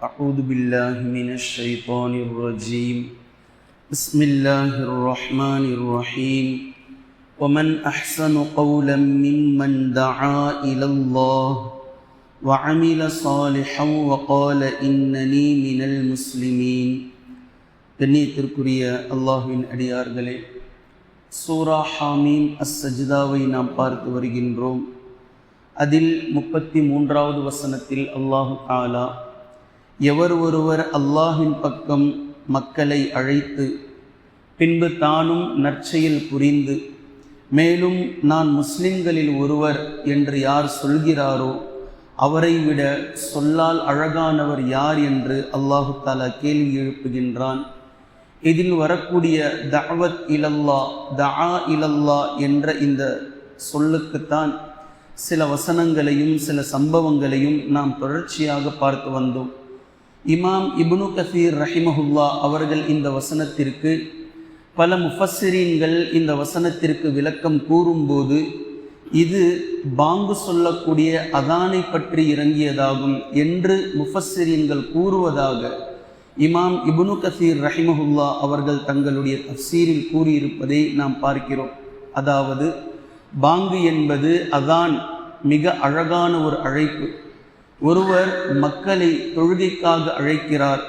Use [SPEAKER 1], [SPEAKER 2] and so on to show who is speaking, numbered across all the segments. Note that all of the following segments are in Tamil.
[SPEAKER 1] أعوذ بالله من الشيطان الرجيم. بسم الله الرحمن الرحيم. ومن أحسن قولا ممن دعا إلى الله وعمل صالحا وقال إنني من المسلمين. கண்ணியத்திற்குரிய அல்லாஹ்வின் அடியார்களே, சூரா ஹாமீம் அஸ்-சஜ்தாவை நாம் பார்த்து வருகின்றோம். அதில் 33வது வசனத்தில் அல்லாஹ் தஆலா எவர் ஒருவர் அல்லாஹ்வின் பக்கம் மக்களை அழைத்து பின்பு தானும் நற்செயல் புரிந்து மேலும் நான் முஸ்லிம்களில் ஒருவர் என்று யார் சொல்கிறாரோ அவரை விட சொல்லால் அழகானவர் யார் என்று அல்லாஹ் தஆலா கேள்வி எழுப்புகின்றான். இதில் வரக்கூடிய தஅவத் இலல்லாஹ், தஆ இலல்லாஹ் என்ற இந்த சொல்லுக்குத்தான் சில வசனங்களையும் சில சம்பவங்களையும் நாம் தொடர்ச்சியாக பார்த்து வந்தோம். இமாம் இப்னு கஸீர் ரஹிமஹுல்லா அவர்கள் இந்த வசனத்திற்கு, பல முஃபஸ்ஸிரீன்கள் இந்த வசனத்திற்கு விளக்கம் கூறும்போது இது பாங்கு சொல்லக்கூடிய அதானை பற்றி இறங்கியதாகும் என்று முஃபஸ்ஸிரீன்கள் கூறுவதாக இமாம் இப்னு கஸீர் ரஹிமஹுல்லா அவர்கள் தங்களுடைய தஃப்சீரில் கூறியிருப்பதை நாம் பார்க்கிறோம். அதாவது பாங்கு என்பது அதான் மிக அழகான ஒரு அழைப்பு. ஒருவர் மக்களை தொழுகைக்காக அழைக்கிறார்.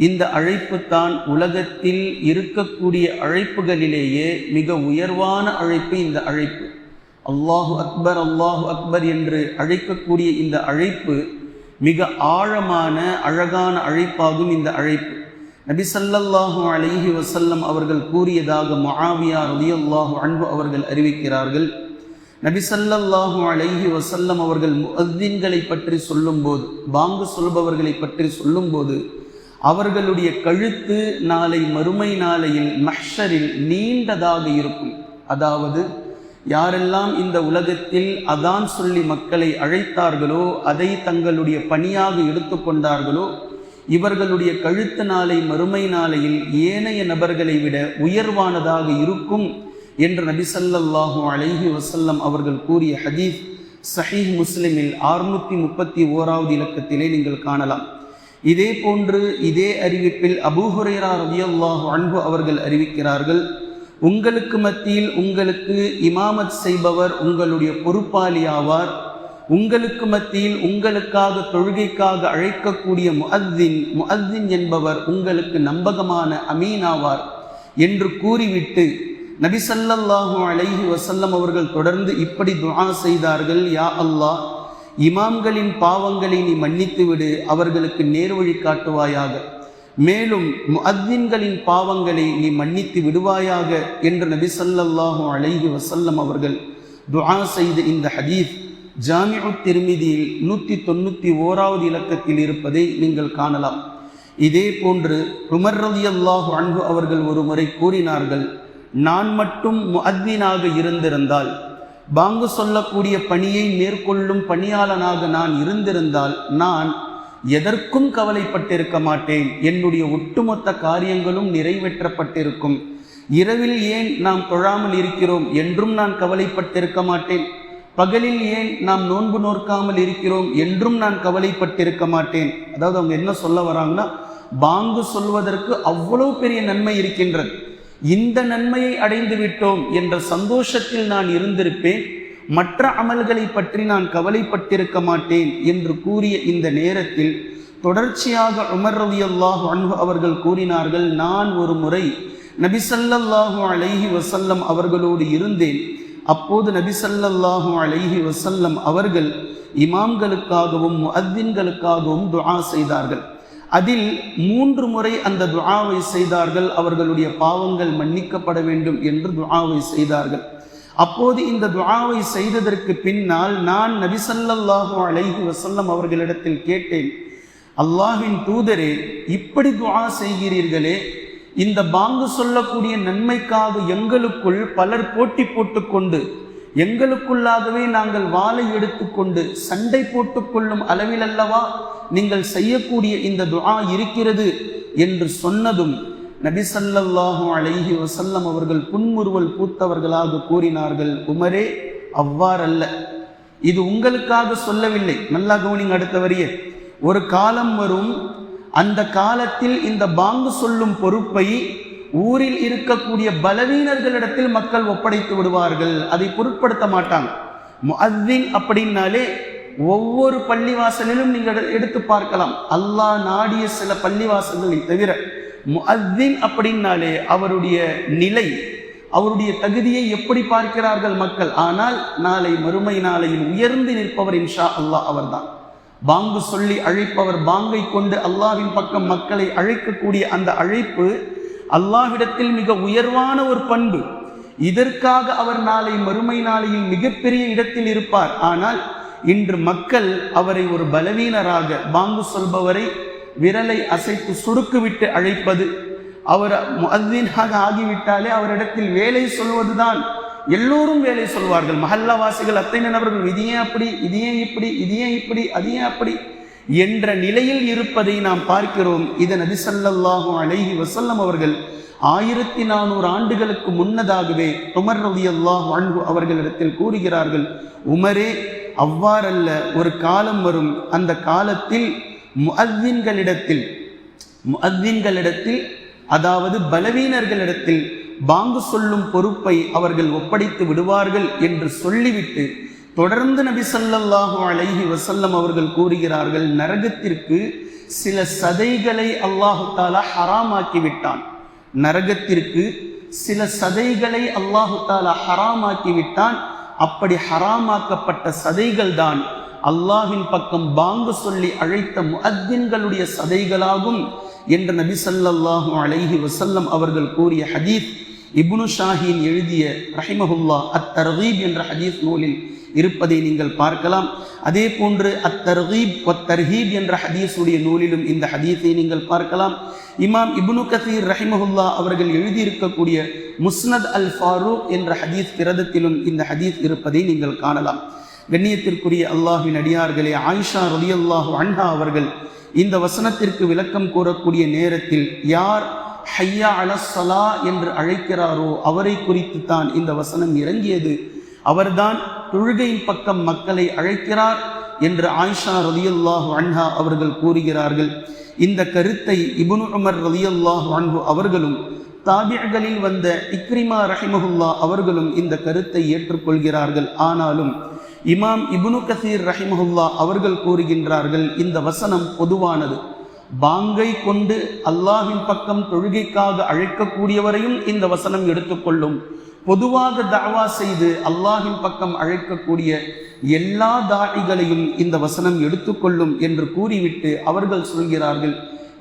[SPEAKER 1] இந்த அழைப்பு தான் உலகத்தில் இருக்கக்கூடிய அழைப்புகளிலேயே மிக உயர்வான அழைப்பு. இந்த அழைப்பு அல்லாஹு அக்பர் அல்லாஹு அக்பர் என்று அழைக்கக்கூடிய இந்த அழைப்பு மிக ஆழமான அழகான அழைப்பாகும். இந்த அழைப்பு நபி ஸல்லல்லாஹு அலைஹி வஸல்லம் அவர்கள் கூறியதாக முஆவியா ரலியல்லாஹு அன்ஹு அவர்கள் அறிவிக்கிறார்கள். நபி ஸல்லல்லாஹு அலைஹி வஸல்லம் அவர்கள் முஅத்தின்களை பற்றி சொல்லும்போது, பாங்கு சொல்பவர்களை பற்றி சொல்லும்போது, அவர்களுடைய கழுத்து நாளை மறுமை நாளையில் மஹ்ஷரில் நீண்டதாக இருக்கும். அதாவது யாரெல்லாம் இந்த உலகத்தில் அதான் சொல்லி மக்களை அழைத்தார்களோ, அதை தங்களுடைய பணியாக எடுத்துக்கொண்டார்களோ, இவர்களுடைய கழுத்து நாளை மறுமை நாளையில் ஏனைய நபர்களை விட உயர்வானதாக இருக்கும் என்று நபி ஸல்லல்லாஹு அலைஹி வஸல்லம் அவர்கள் கூறிய ஹதீஸ் சஹீஹ் முஸ்லிமில் 631வது இலக்கத்திலே நீங்கள் காணலாம். இதே போன்று இதே அறிவிப்பில் அபூ ஹுரைரா ரலியல்லாஹு அன்ஹு அவர்கள் அறிவிக்கிறார்கள், உங்களுக்கு மத்தியில் உங்களுக்கு இமாமத் செய்பவர் உங்களுடைய பொறுப்பாளி ஆவார். உங்களுக்கு மத்தியில் உங்களுக்காக தொழுகைக்காக அழைக்கக்கூடிய முஅத்தின் என்பவர் உங்களுக்கு நம்பகமான அமீன் ஆவார் என்று கூறிவிட்டு நபி ஸல்லல்லாஹு அலைஹி வஸல்லம் அவர்கள் தொடர்ந்து இப்படி துஆ செய்தார்கள், யா அல்லாஹ், இமாம்களின் பாவங்களை நீ மன்னித்து விடு, அவர்களுக்கு நேர்வழி காட்டுவாயாக. மேலும் முஅத்தின்களின் பாவங்களை நீ மன்னித்து விடுவாயாக என்று நபி ஸல்லல்லாஹு அலைஹி வஸல்லம் அவர்கள் துஆ செய்த இந்த ஹதீஸ் ஜாமிஉ திர்மிதியில் 191வது இலக்கத்தில் இருப்பதை நீங்கள் காணலாம். இதே போன்று உமர் ரலியல்லாஹு அன்ஹு அவர்கள் ஒரு முறை கூறினார்கள், நான் மட்டும் முஅத்தினாக இருந்திருந்தால், பாங்கு சொல்லக்கூடிய பணியை மேற்கொள்ளும் பணியாளனாக நான் இருந்திருந்தால், நான் எதற்கும் கவலைப்பட்டிருக்க மாட்டேன். என்னுடைய ஒட்டுமொத்த காரியங்களும் நிறைவேற்றப்பட்டிருக்கும். இரவில் ஏன் நாம் தொழாமல் இருக்கிறோம் என்றும் நான் கவலைப்பட்டிருக்க மாட்டேன். பகலில் ஏன் நாம் நோன்பு நோற்காமல் இருக்கிறோம் என்றும் நான் கவலைப்பட்டிருக்க மாட்டேன். அதாவது அவங்க என்ன சொல்ல வராங்கன்னா, பாங்கு சொல்வதற்கு அவ்வளவு பெரிய நன்மை இருக்கின்றது, இந்த நன்மையை அடைந்து விட்டோம் என்ற சந்தோஷத்தில் நான் இருந்திருப்பேன், மற்ற அமல்களை பற்றி நான் கவலைப்பட்டிருக்க மாட்டேன் என்று கூறிய இந்த நேரத்தில் தொடர்ச்சியாக உமர் ரலியல்லாஹு அன்ஹு அவர்கள் கூறினார்கள், நான் ஒரு முறை நபி ஸல்லல்லாஹு அலைஹி வஸல்லம் அவர்களோடு இருந்தேன். அப்போது நபி ஸல்லல்லாஹு அலைஹி வஸல்லம் அவர்கள் இமாம்களுக்காகவும் முஅத்தின்களுக்காகவும் துஆ செய்தார்கள். அதில் 3 முறை அந்த துஆவை செய்தார்கள். அவர்களுடைய பாவங்கள் மன்னிக்கப்பட வேண்டும் என்று துஆவை செய்தார்கள். அப்போது இந்த துஆவை செய்ததற்கு பின்னால் நான் நபி ஸல்லல்லாஹு அலைஹி வஸல்லம் அவர்களிடத்தில் கேட்டேன், அல்லாஹ்வின் தூதரே, இப்படி துஆ செய்கிறீர்களே, இந்த பாங்கு சொல்லக்கூடிய நன்மைக்காக எங்களுக்குள் பலர் போட்டி போட்டுக்கொண்டு எங்களுக்குள்ளாகவே நாங்கள் வாளை எடுத்துக்கொண்டு சண்டை போட்டுக்கொள்ளும் அளவில் அல்லவா நீங்கள் செய்யக்கூடிய இந்த துஆ இருக்கிறது என்று சொன்னதும் நபி ஸல்லல்லாஹு அலைஹி வஸல்லம் அவர்கள் புன்முறுவல் பூத்தவர்களாக கூறினார்கள், உமரே, அவ்வாறல்ல, இது உங்களுக்காக சொல்லவில்லை. நல்லா கவனிங்க அடுத்த வரியே. ஒரு காலம் வரும், அந்த காலத்தில் இந்த பாங்கு சொல்லும் பொறுப்பை ஊரில் இருக்கக்கூடிய பலவீனர்களிடத்தில் மக்கள் ஒப்படைத்து விடுவார்கள். அதை பொருட்படுத்த மாட்டாங்க. முஅத்தின் அப்படின்னாலே ஒவ்வொரு பள்ளிவாசலிலும் நீங்கள் எடுத்து பார்க்கலாம். அல்லாஹ் நாடிய சில பள்ளிவாசல்களை தவிர முஅத்தின் அப்படின்னாலே அவருடைய நிலை, அவருடைய தகுதியை எப்படி பார்க்கிறார்கள் மக்கள். ஆனால் நாளை மறுமை நாளையில் உயர்ந்து நிற்பவர் இன்ஷா அல்லாஹ் அவர்தான். பாங்கு சொல்லி அழைப்பவர், பாங்கை கொண்டு அல்லாஹ்வின் பக்கம் மக்களை அழைக்கக்கூடிய அந்த அழைப்பு அல்லாஹ்விடத்தில் மிக உயர்வான ஒரு பண்பு. இதற்காக அவர் நாளை மறுமை நாளையில் மிகப்பெரிய இடத்தில் இருப்பார். ஆனால் இன்று மக்கள் அவரை ஒரு பலவீனராக, பாங்கு சொல்பவரை விரலை அசைத்து சுடுக்குவிட்டு அழைப்பது, அவர் முஅத்தினாக ஆகிவிட்டாலே அவரிடத்தில் வேலை சொல்வதுதான். எல்லோரும் வேலை சொல்வார்கள். மஹல்லாவாசிகள் அத்தனை நபர்கள் இது ஏன் அப்படி, இது ஏன் இப்படி, இது ஏன் இப்படி, அது ஏன் அப்படி என்ற நிலையில் இருப்பதை நாம் பார்க்கிறோம். இதை நபி ஸல்லல்லாஹு அலைஹி வஸல்லம் அவர்கள் 1400 ஆண்டுகளுக்கு முன்னதாகவே உமர் ரலியல்லாஹு அன்ஹு அவர்களிடத்தில் கூறுகிறார்கள், உமரே, அவ்வாறல்ல, ஒரு காலம் வரும், அந்த காலத்தில் முஅத்தின்களிடத்தில் அதாவது பலவீனர்களிடத்தில் பாங்கு சொல்லும் பொறுப்பை அவர்கள் ஒப்படைத்து விடுவார்கள் என்று சொல்லிவிட்டு தொடர்ந்து நபி ஸல்லல்லாஹு அலைஹி வஸல்லம் அவர்கள் கூறுகிறார்கள், நரகத்திற்கு சில சதைகளை அல்லாஹு தஆலா ஹராமாக்கி விட்டான். நரகத்திற்கு சில சதைகளை அல்லாஹு தஆலா ஹராமாக்கி விட்டான். அப்படி ஹராமாக்கப்பட்ட சதைகள் தான் அல்லாஹ்வின் பக்கம் பாங்கு சொல்லி அழைத்த முஅத்தின்களுடைய சதைகளாகும் என்று நபி ஸல்லல்லாஹு அலைஹி வஸல்லம் அவர்கள் கூறிய ஹதீஸ் இப்னு ஷாஹீன் எழுதிய ரஹிமஹுல்லா அத்-தர்கீப் என்ற ஹதீஸ் நூலில் இருப்பதை நீங்கள் பார்க்கலாம். அதே போன்று அத்-தர்கீப் வத்-தர்ஹீப் என்ற ஹதீஸுடைய நூலிலும் இந்த ஹதீஸை நீங்கள் பார்க்கலாம். இமாம் இப்னு கஸீர் ரஹிமஹுல்லா அவர்கள் எழுதியிருக்கக்கூடிய முஸ்னத் அல் ஃபாரூக் என்ற ஹதீஸ் கிரதத்திலும் இந்த ஹதீஸ் இருப்பதை நீங்கள் காணலாம். கண்ணியத்திற்குரிய அல்லாஹ்வின் அடியார்களே, ஆயிஷா ரலியல்லாஹு அன்ஹா அவர்கள் இந்த வசனத்திற்கு விளக்கம் கூறக்கூடிய நேரத்தில் யார் ஹய்யா அலஸ் ஸலா என்று அழைக்கிறாரோ அவரை குறித்து தான் இந்த வசனம் இறங்கியது. அவர்தான் தொழுகையின் பக்கம் மக்களை அழைக்கிறார் என்று ஆயிஷா ரலியல்லாஹு அன்ஹா அவர்கள் கூறுகிறார்கள். இந்த கருத்தை இப்னு உமர் ரலியல்லாஹு அன்ஹு அவர்களும் தாபிகளில் வந்த இக்ரிமா ரஹிமஹுல்லா அவர்களும் இந்த கருத்தை ஏற்றுக்கொள்கிறார்கள். ஆனாலும் இமாம் இப்னு கஸீர் ரஹிமஹுல்லா அவர்கள் கூறுகின்றார்கள், இந்த வசனம் பொதுவானது. பாங்கை கொண்டு அல்லாஹ்வின் பக்கம் தொழுகைக்காக அழைக்கக்கூடியவரையும் இந்த வசனம் எடுத்துக்கொள்ளும். பொதுவாக தஅவா செய்து அல்லாஹ்வின் பக்கம் அழைக்கக்கூடிய எல்லா தாயிகளையும் இந்த வசனம் எடுத்துக்கொள்ளும் என்று கூறிவிட்டு அவர்கள் சொல்கிறார்கள்,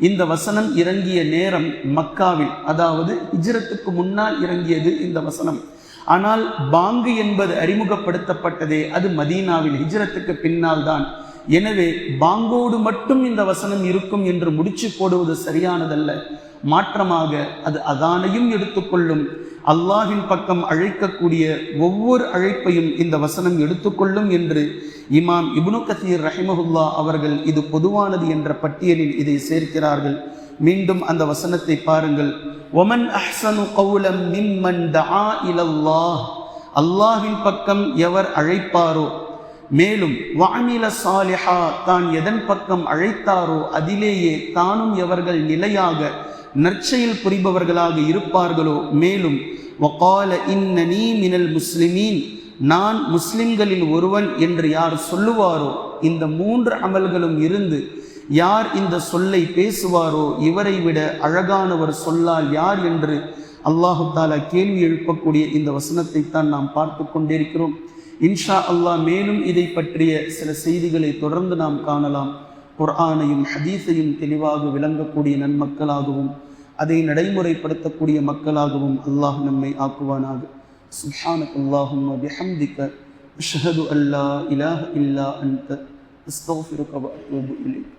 [SPEAKER 1] இந்த வசனம் இறங்கிய நேரம் மக்காவில், அதாவது ஹிஜ்ரத்துக்கு முன்னால் இறங்கியது இந்த வசனம். ஆனால் பாங்கு என்பது அறிமுகப்படுத்தப்பட்டதே அது மதீனாவில் ஹிஜ்ரத்துக்கு பின்னால் தான். எனவே பாங்கோடு மட்டும் இந்த வசனம் இருக்கும் என்று முடிச்சு போடுவது சரியானதல்ல. மாற்றமாக அது அதானையும் எடுத்துக்கொள்ளும். அல்லாஹ்வின் பக்கம் அழைக்கக்கூடிய ஒவ்வொரு அழைப்பையும் இந்த வசனம் எடுத்துக்கொள்ளும் என்று இமாம் இப்னு கஸீர் ரஹிமஹுல்லா அவர்கள் இது பொதுவானது என்ற பட்டியலில் இதை சேர்க்கிறார்கள். மீண்டும் அந்த வசனத்தை பாருங்கள். ஒமன் அஹ்ஸனு கௌலம் மிம்மன் தஆ இலல்லாஹ், அல்லாஹ்வின் பக்கம் எவர் அழைப்பாரோ, மேலும் வஅமில ஸாலிஹா, தான் எதன் பக்கம் அழைத்தாரோ அதிலேயே தானும் எவர்கள் நிலையாக நற்செயல் புரிபவர்களாக இருப்பார்களோ, மேலும் வகால இன்னனி மினல் முஸ்லிமீன், நான் முஸ்லிம்களில் ஒருவன் என்று யார் சொல்லுவாரோ, இந்த 3 அமல்களும் இருந்து யார் இந்த சொல்லை பேசுவாரோ இவரை விட அழகானவர் சொல்லால் யார் என்று அல்லாஹு தஆலா கேள்வி எழுப்பக்கூடிய இந்த வசனத்தை தான் நாம் பார்த்து கொண்டிருக்கிறோம். இன்ஷா அல்லாஹ் மேலும் இதை பற்றிய சில செய்திகளை தொடர்ந்து நாம் காணலாம். குர்ஆனையும் ஹதீஸையும் தெளிவாக விளங்கக்கூடிய நன்மக்களாகவும் அதை நடைமுறைப்படுத்தக்கூடிய மக்களாகவும் அல்லாஹ் நம்மை ஆக்குவானாக. சுப்ஹானக்கல்லாஹும்ம பிஹம்திக அஷ்ஹது அல்லா இலாஹ இல்லா அன்த அஸ்தக்ஃபிருக வ அத்தூபு இலைக்.